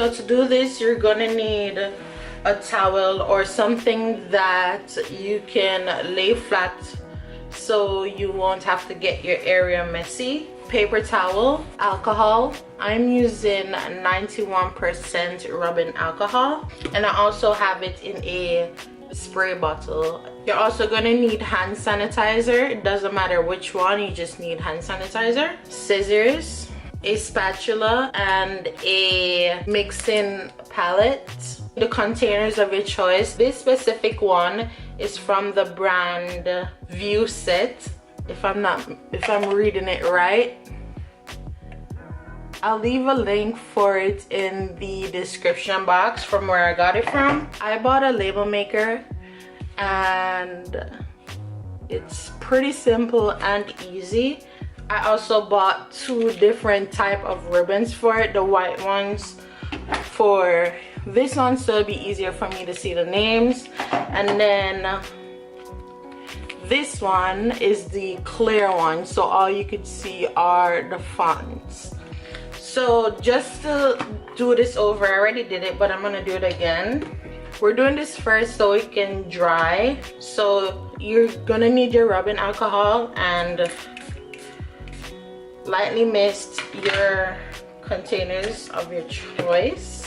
So to do this, you're gonna need a towel or something that you can lay flat so you won't have to get your area messy. Paper towel, alcohol. I'm using 91% rubbing alcohol, and I also have it in a spray bottle. You're also gonna need hand sanitizer. It doesn't matter which one, you just need hand sanitizer, scissors, a spatula, and a mixing palette. The containers of your choice. This specific one is from the brand Vueset, if I'm reading it right. I'll leave a link for it in the description box from where I got it from. I bought a label maker and it's pretty simple and easy. I also bought 2 different type of ribbons for it, the white ones for this one so it'll be easier for me to see the names, and then this one is the clear one so all you could see are the fonts. So just to do this over, I already did it but I'm gonna do it again. We're doing this first so it can dry. So you're gonna need your rubbing alcohol and lightly mist your containers of your choice.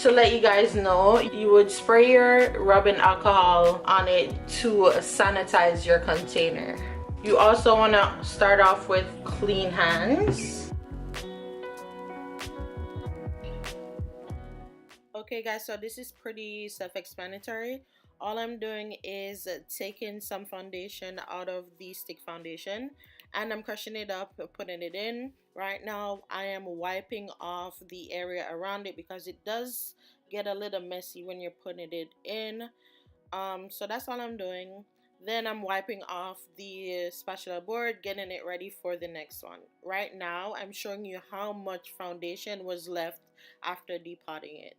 To let you guys know, you would spray your rubbing alcohol on it to sanitize your container. You also want to start off with clean hands. Okay guys, so this is pretty self-explanatory. All I'm doing is taking some foundation out of the stick foundation and I'm crushing it up, putting it in. Right now I am wiping off the area around it because it does get a little messy when you're putting it in. So that's all I'm doing. Then I'm wiping off the spatula board, getting it ready for the next one. Right now I'm showing you how much foundation was left after depotting it.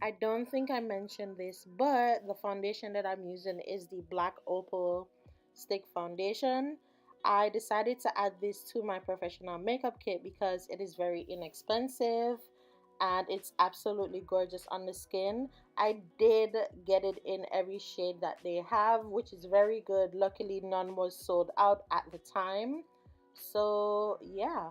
I don't think I mentioned this, but the foundation that I'm using is the black Opal stick foundation. I decided to add this to my professional makeup kit because it is very inexpensive and it's absolutely gorgeous on the skin. I did get it in every shade that they have, which is very good. Luckily none was sold out at the time, so yeah.